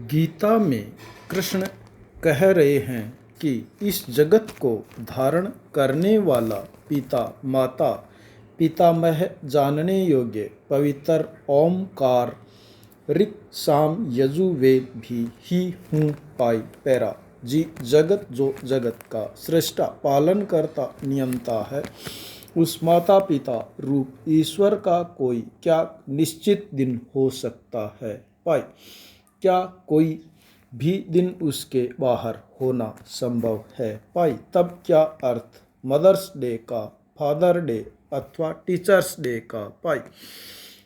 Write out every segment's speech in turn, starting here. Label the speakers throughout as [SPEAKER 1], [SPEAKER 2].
[SPEAKER 1] गीता में कृष्ण कह रहे हैं कि इस जगत को धारण करने वाला पिता माता पितामह जानने योग्य पवित्र ओमकार ऋक् साम यजुर्वेद भी ही हूँ पाई पैरा जी जगत जो जगत का सृष्टा पालन करता नियंता है उस माता पिता रूप ईश्वर का कोई क्या निश्चित दिन हो सकता है पाई क्या कोई भी दिन उसके बाहर होना संभव है पाई तब क्या अर्थ मदर्स डे का फादर डे अथवा टीचर्स डे का पाई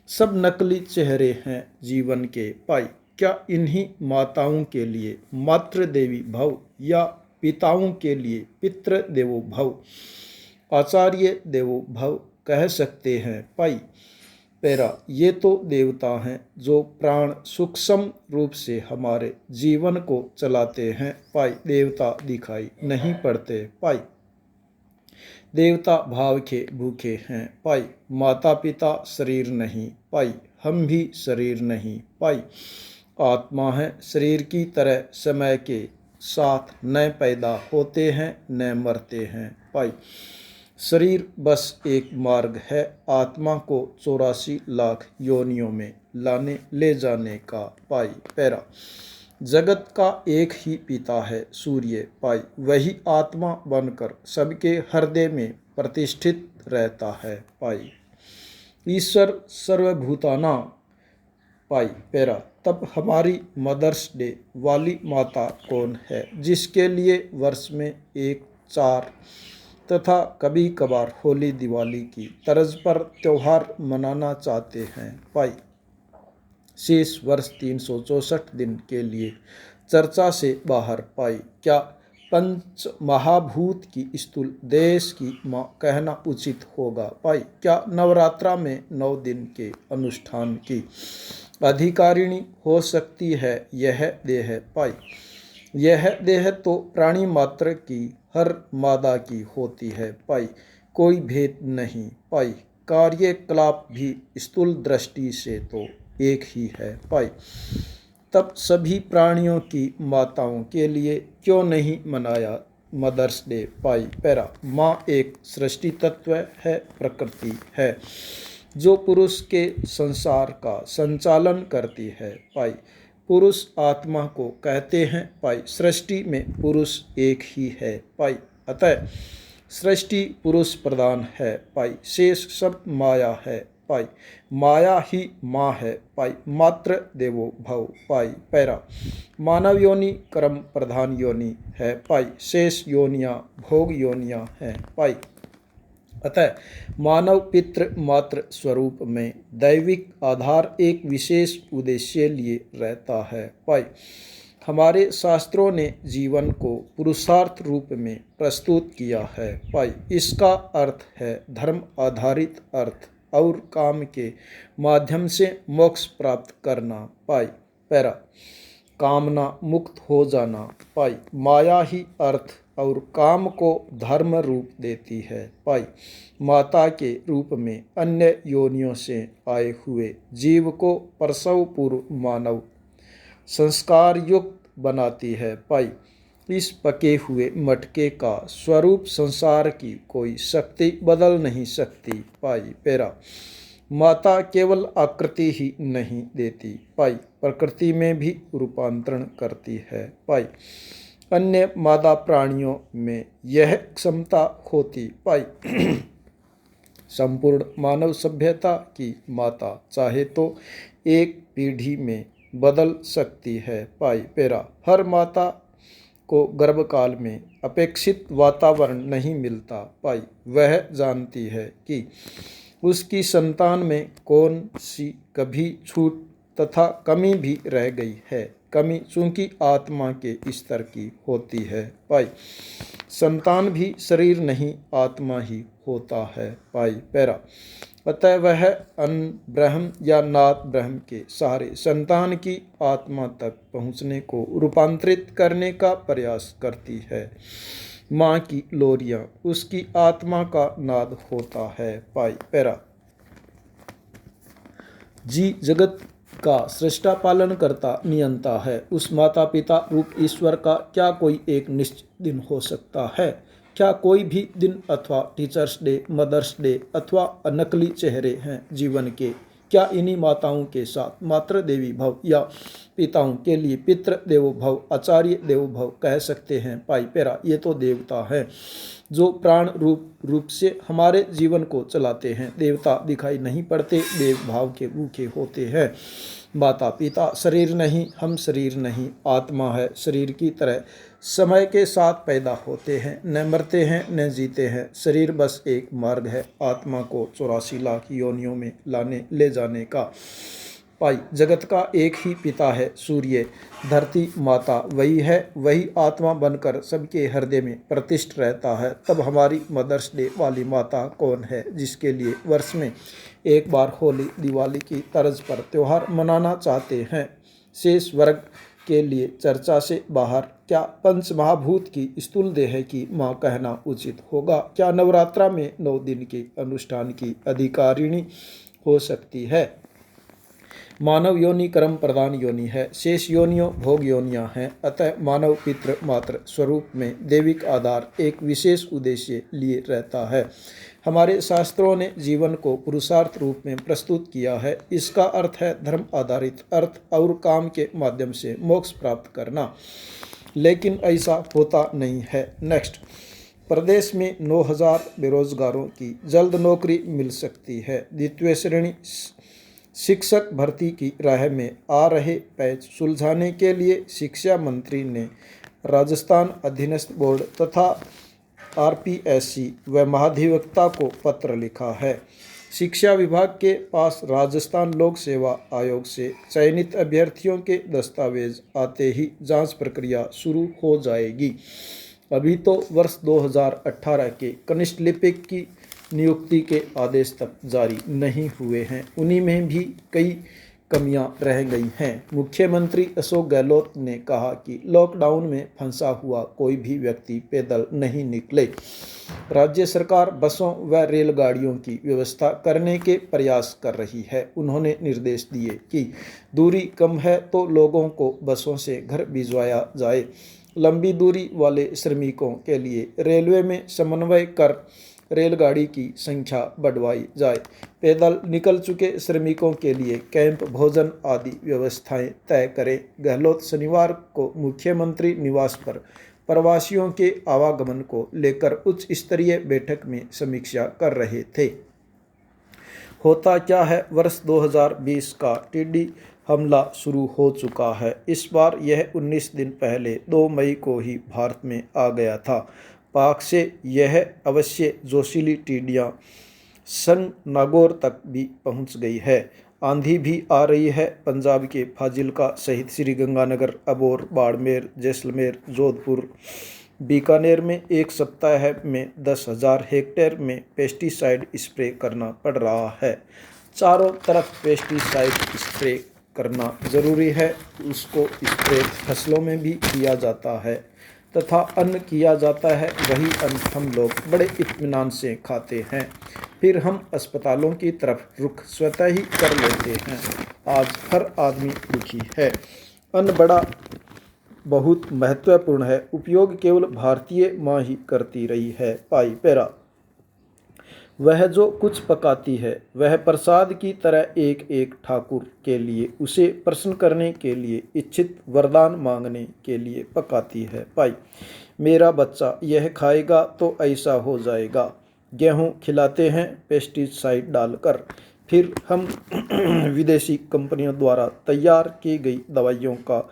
[SPEAKER 1] सब नकली चेहरे हैं जीवन के पाई क्या इन्हीं माताओं के लिए मातृ देवी भव या पिताओं के लिए पितृ देवो भव आचार्य देवो भव कह सकते हैं पाई पैरा ये तो देवता हैं जो प्राण सूक्ष्म रूप से हमारे जीवन को चलाते हैं पाई देवता दिखाई नहीं पड़ते पाई देवता भाव के भूखे हैं पाई माता पिता शरीर नहीं पाई हम भी शरीर नहीं पाई आत्मा है शरीर की तरह समय के साथ न पैदा होते हैं न मरते हैं पाई शरीर बस एक मार्ग है आत्मा को 84 लाख योनियों में लाने ले जाने का पाई पैरा जगत का एक ही पिता है सूर्य पाई वही आत्मा बनकर सबके हृदय में प्रतिष्ठित रहता है पाई ईश्वर सर्वभूताना पाई पैरा तब हमारी मदर्स डे वाली माता कौन है जिसके लिए वर्ष में एक चार तथा कभी कभार होली दिवाली की तर्ज पर त्यौहार मनाना चाहते हैं पाई शेष वर्ष 364 दिन के लिए चर्चा से बाहर पाई क्या पंच महाभूत की स्थूल देश की माँ कहना उचित होगा पाई क्या नवरात्रा में 9 दिन के अनुष्ठान की अधिकारिणी हो सकती है यह देह पाई यह देह तो प्राणी मात्र की हर मादा की होती है पाई कोई भेद नहीं पाई कार्यकलाप भी स्थूल दृष्टि से तो एक ही है पाई तब सभी प्राणियों की माताओं के लिए क्यों नहीं मनाया मदर्स डे पाई पैरा माँ एक सृष्टि तत्व है प्रकृति है जो पुरुष के संसार का संचालन करती है पाई पुरुष आत्मा को कहते हैं पाई सृष्टि में पुरुष एक ही है पाई अतः सृष्टि पुरुष प्रधान है पाई शेष सब माया है पाई माया ही माँ है पाई मात्र देवो भव पाई पैरा मानव योनि कर्म प्रधान योनि है पाई शेष योनियाँ भोग योनियाँ हैं पाई अतः मानव पितृ मातृ स्वरूप में दैविक आधार एक विशेष उद्देश्य लिए रहता है पाई हमारे शास्त्रों ने जीवन को पुरुषार्थ रूप में प्रस्तुत किया है पाई इसका अर्थ है धर्म आधारित अर्थ और काम के माध्यम से मोक्ष प्राप्त करना पाई पैरा कामना मुक्त हो जाना पाई माया ही अर्थ और काम को धर्म रूप देती है पाई माता के रूप में अन्य योनियों से आए हुए जीव को प्रसव पूर्व मानव संस्कार युक्त बनाती है पाई इस पके हुए मटके का स्वरूप संसार की कोई शक्ति बदल नहीं सकती पाई पैरा माता केवल आकृति ही नहीं देती पाई प्रकृति में भी रूपांतरण करती है पाई अन्य मादा प्राणियों में यह क्षमता होती पाई संपूर्ण मानव सभ्यता की माता चाहे तो एक पीढ़ी में बदल सकती है पाई पैरा हर माता को गर्भकाल में अपेक्षित वातावरण नहीं मिलता पाई वह जानती है कि उसकी संतान में कौन सी कभी छूट तथा कमी भी रह गई है कमी चूंकि आत्मा के स्तर की होती है पाई संतान भी शरीर नहीं आत्मा ही होता है पाई पैरा अतः वह अन्न ब्रह्म या नाद ब्रह्म के सहारे संतान की आत्मा तक पहुँचने को रूपांतरित करने का प्रयास करती है माँ की लोरियाँ उसकी आत्मा का नाद होता है पाई पैरा जी जगत का सृष्टा पालन करता नियंता है, उस माता पिता रूप ईश्वर का क्या कोई एक निश्चित दिन हो सकता है? क्या कोई भी दिन अथवा टीचर्स डे, मदर्स डे अथवा नकली चेहरे हैं जीवन के? क्या इन्हीं माताओं के साथ मातृ देवी भव या पिताओं के लिए पितृ देवो भव, आचार्य देवो भव कह सकते हैं? पाई पेरा, ये तो देवता है जो प्राण रूप से हमारे जीवन को चलाते हैं। देवता दिखाई नहीं पड़ते, देव भाव के भूखे होते हैं। माता पिता शरीर नहीं, हम शरीर नहीं, आत्मा है शरीर की तरह, समय के साथ पैदा होते हैं, न मरते हैं न जीते हैं। शरीर बस एक मार्ग है आत्मा को 84 लाख योनियों में ले जाने का। पाई, जगत का एक ही पिता है सूर्य, धरती माता वही है, वही आत्मा बनकर सबके हृदय में प्रतिष्ठ रहता है। तब हमारी मदर्स डे वाली माता कौन है जिसके लिए वर्ष में एक बार होली दिवाली की तर्ज पर त्यौहार मनाना चाहते हैं? शेष वर्ग के लिए चर्चा से बाहर क्या पंच महाभूत की स्थूल देह की माँ कहना उचित होगा? क्या नवरात्रा में 9 दिन के अनुष्ठान की अधिकारिणी हो सकती है? मानव योनि कर्म प्रधान योनि है, शेष योनियों भोग योनियाँ हैं। अतः मानव पितृ मातृ स्वरूप में देविक आधार एक विशेष उद्देश्य लिए रहता है। हमारे शास्त्रों ने जीवन को पुरुषार्थ रूप में प्रस्तुत किया है। इसका अर्थ है धर्म आधारित अर्थ और काम के माध्यम से मोक्ष प्राप्त करना, लेकिन ऐसा होता नहीं है। नेक्स्ट, प्रदेश में 9000 बेरोजगारों की जल्द नौकरी मिल सकती है। द्वितीय श्रेणी शिक्षक भर्ती की राह में आ रहे पैच सुलझाने के लिए शिक्षा मंत्री ने राजस्थान अधीनस्थ बोर्ड तथा आरपीएससी व महाधिवक्ता को पत्र लिखा है। शिक्षा विभाग के पास राजस्थान लोक सेवा आयोग से चयनित अभ्यर्थियों के दस्तावेज आते ही जांच प्रक्रिया शुरू हो जाएगी। अभी तो वर्ष 2018 के कनिष्ठ लिपिक की नियुक्ति के आदेश तक जारी नहीं हुए हैं, उन्हीं में भी कई कमियां रह गई हैं। मुख्यमंत्री अशोक गहलोत ने कहा कि लॉकडाउन में फंसा हुआ कोई भी व्यक्ति पैदल नहीं निकले। राज्य सरकार बसों व रेलगाड़ियों की व्यवस्था करने के प्रयास कर रही है। उन्होंने निर्देश दिए कि दूरी कम है तो लोगों को बसों से घर भिजवाया जाए। लंबी दूरी वाले श्रमिकों के लिए रेलवे में समन्वय कर रेलगाड़ी की संख्या बढ़वाई जाए। पैदल निकल चुके श्रमिकों के लिए कैंप, भोजन आदि व्यवस्थाएं तय करें। गहलोत शनिवार को मुख्यमंत्री निवास पर प्रवासियों के आवागमन को लेकर उच्च स्तरीय बैठक में समीक्षा कर रहे थे। होता क्या है, वर्ष 2020 का टिड्डी हमला शुरू हो चुका है। इस बार यह 19 दिन पहले 2 मई को ही भारत में आ गया था। पाक से यह अवश्य जोशीली टिड्डियाँ सन नागौर तक भी पहुंच गई है। आंधी भी आ रही है। पंजाब के फाजिल्का सहित श्रीगंगानगर, अबोर, बाड़मेर, जैसलमेर, जोधपुर, बीकानेर में एक सप्ताह में 10,000 हेक्टेयर में पेस्टिसाइड स्प्रे करना पड़ रहा है। चारों तरफ पेस्टिसाइड स्प्रे करना ज़रूरी है। उसको स्प्रे फसलों में भी किया जाता है तथा अन्न किया जाता है। वही अन्न हम लोग बड़े इत्मीनान से खाते हैं, फिर हम अस्पतालों की तरफ रुख स्वतः ही कर लेते हैं। आज हर आदमी दुखी है। अन्न बहुत महत्वपूर्ण है, उपयोग केवल भारतीय माँ ही करती रही है। पाई पेरा, वह जो कुछ पकाती है वह प्रसाद की तरह एक एक ठाकुर के लिए, उसे प्रसन्न करने के लिए, इच्छित वरदान मांगने के लिए पकाती है। पाई, मेरा बच्चा यह खाएगा तो ऐसा हो जाएगा। गेहूँ खिलाते हैं पेस्टिसाइड डालकर, फिर हम विदेशी कंपनियों द्वारा तैयार की गई दवाइयों का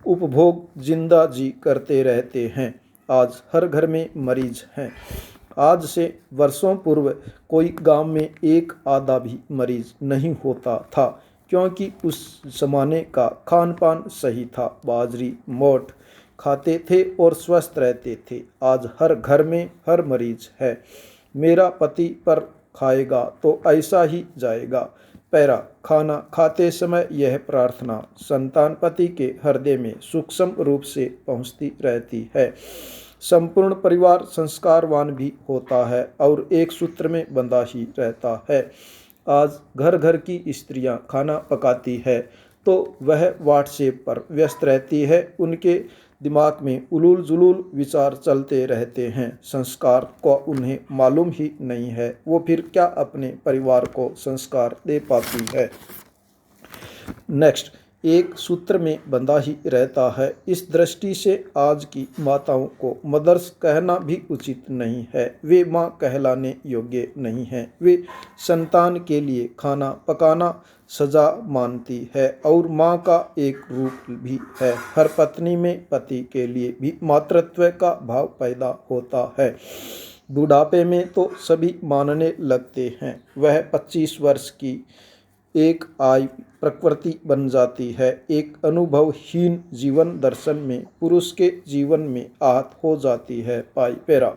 [SPEAKER 1] उपभोग जिंदा जी करते रहते हैं। आज हर घर में मरीज हैं। आज से वर्षों पूर्व कोई गांव में एक आधा भी मरीज नहीं होता था, क्योंकि उस जमाने का खान पान सही था। बाजरी, मोठ खाते थे और स्वस्थ रहते थे। आज हर घर में हर मरीज है। मेरा पति पर खाएगा तो ऐसा ही जाएगा। पैरा, खाना खाते समय यह प्रार्थना संतान पति के हृदय में सूक्ष्म रूप से पहुँचती रहती है। संपूर्ण परिवार संस्कारवान भी होता है और एक सूत्र में बंधा ही रहता है। आज घर घर की स्त्रियां खाना पकाती है तो वह व्हाट्सएप पर व्यस्त रहती है। उनके दिमाग में उलूल जुलूल विचार चलते रहते हैं। संस्कार को उन्हें मालूम ही नहीं है, वो फिर क्या अपने परिवार को संस्कार दे पाती है। नेक्स्ट, एक सूत्र में बंधा ही रहता है। इस दृष्टि से आज की माताओं को मदर्स कहना भी उचित नहीं है। वे माँ कहलाने योग्य नहीं हैं। वे संतान के लिए खाना पकाना सजा मानती है और माँ का एक रूप भी है। हर पत्नी में पति के लिए भी मातृत्व का भाव पैदा होता है। बुढ़ापे में तो सभी मानने लगते हैं। वह 25 वर्ष की एक आय प्रकृति बन जाती है। एक अनुभवहीन जीवन दर्शन में पुरुष के जीवन में आहत हो जाती है। पाई पेरा।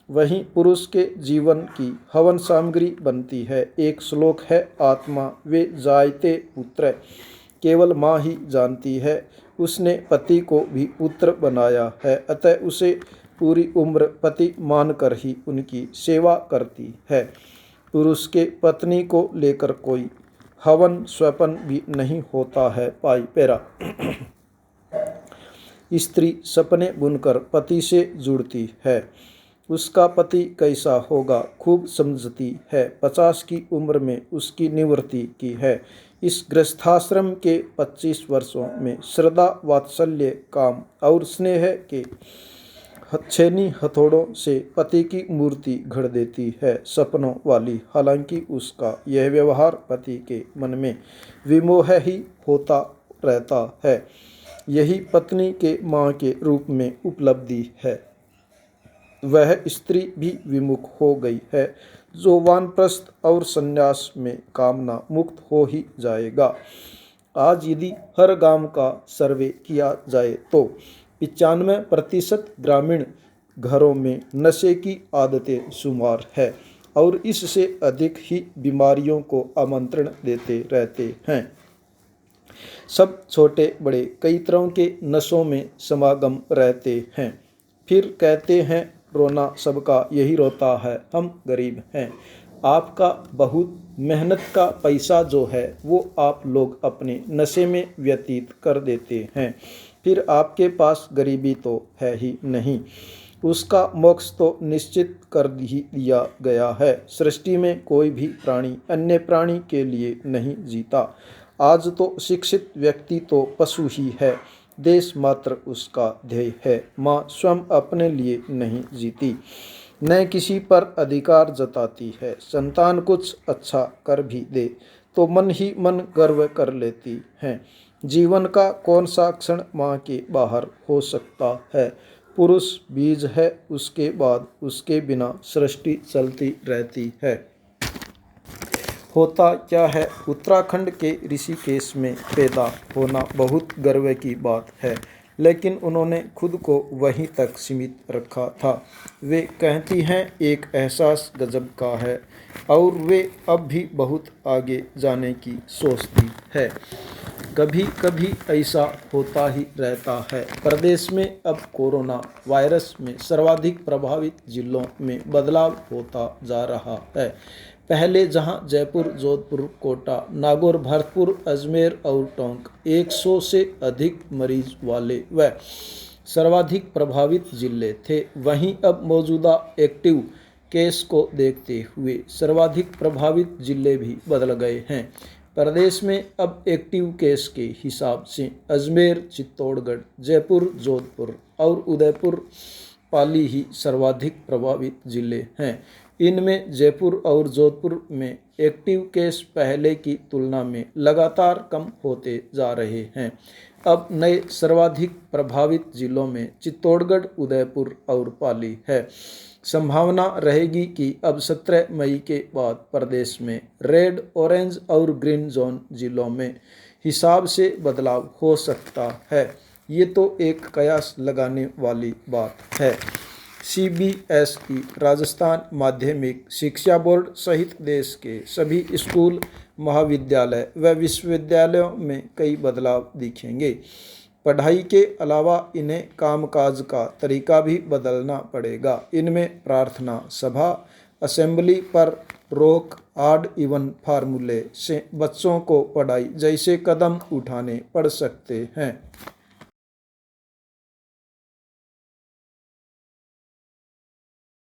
[SPEAKER 1] वहीं पुरुष के जीवन की हवन सामग्री बनती है। एक श्लोक है, आत्मा वे जायते पुत्र, केवल माँ ही जानती है। उसने पति को भी पुत्र बनाया है, अतः उसे पूरी उम्र पति मानकर ही उनकी सेवा करती है। पुरुष के पत्नी को लेकर कोई हवन स्वपन भी नहीं होता है। पाई पेरा। स्त्री सपने बुनकर पति से जुड़ती है। उसका पति कैसा होगा खूब समझती है। 50 की उम्र में उसकी निवृत्ति की है। इस गृहस्थाश्रम के 25 वर्षों में श्रद्धा वात्सल्य काम और स्नेह के छेनी हथौड़ों से पति की मूर्ति घड़ देती है, सपनों वाली। हालांकि उसका यह व्यवहार पति के मन में विमोह ही होता रहता है। यही पत्नी के माँ के रूप में उपलब्धि है। वह स्त्री भी विमुख हो गई है, जो वानप्रस्थ और संन्यास में कामना मुक्त हो ही जाएगा। आज यदि हर गांव का सर्वे किया जाए तो 95% ग्रामीण घरों में नशे की आदतें शुमार है और इससे अधिक ही बीमारियों को आमंत्रण देते रहते हैं। सब छोटे बड़े कई तरह के नशों में समागम रहते हैं। फिर कहते हैं, रोना सबका यही रोता है, हम गरीब हैं। आपका बहुत मेहनत का पैसा जो है वो आप लोग अपने नशे में व्यतीत कर देते हैं। फिर आपके पास गरीबी तो है ही नहीं, उसका मोक्ष तो निश्चित कर ही दिया गया है। सृष्टि में कोई भी प्राणी अन्य प्राणी के लिए नहीं जीता। आज तो शिक्षित व्यक्ति तो पशु ही है, देश मात्र उसका ध्येय है। माँ स्वयं अपने लिए नहीं जीती, न किसी पर अधिकार जताती है। संतान कुछ अच्छा कर भी दे तो मन ही मन गर्व कर लेती है। जीवन का कौन सा क्षण माँ के बाहर हो सकता है। पुरुष बीज है, उसके बाद उसके बिना सृष्टि चलती रहती है। होता क्या है, उत्तराखंड के ऋषिकेश में पैदा होना बहुत गर्व की बात है, लेकिन उन्होंने खुद को वहीं तक सीमित रखा था। वे कहती हैं एक एहसास गजब का है और वे अब भी बहुत आगे जाने की सोचती है। कभी कभी ऐसा होता ही रहता है। प्रदेश में अब कोरोना वायरस में सर्वाधिक प्रभावित जिलों में बदलाव होता जा रहा है। पहले जहां जयपुर, जोधपुर, कोटा, नागौर, भरतपुर, अजमेर और टोंक 100 से अधिक मरीज वाले व सर्वाधिक प्रभावित जिले थे, वहीं अब मौजूदा एक्टिव केस को देखते हुए सर्वाधिक प्रभावित जिले भी बदल गए हैं। प्रदेश में अब एक्टिव केस के हिसाब से अजमेर, चित्तौड़गढ़, जयपुर, जोधपुर और उदयपुर, पाली ही सर्वाधिक प्रभावित जिले हैं। इनमें जयपुर और जोधपुर में एक्टिव केस पहले की तुलना में लगातार कम होते जा रहे हैं। अब नए सर्वाधिक प्रभावित जिलों में चित्तौड़गढ़, उदयपुर और पाली है। संभावना रहेगी कि अब 17 मई के बाद प्रदेश में रेड, ऑरेंज और ग्रीन जोन जिलों में हिसाब से बदलाव हो सकता है। ये तो एक कयास लगाने वाली बात है। CBSE राजस्थान माध्यमिक शिक्षा बोर्ड सहित देश के सभी स्कूल, महाविद्यालय व विश्वविद्यालयों में कई बदलाव दिखेंगे। पढ़ाई के अलावा इन्हें कामकाज का तरीका भी बदलना पड़ेगा। इनमें प्रार्थना सभा, असेंबली पर रोक, ऑड इवन फार्मूले से बच्चों को पढ़ाई जैसे कदम उठाने पड़ सकते हैं।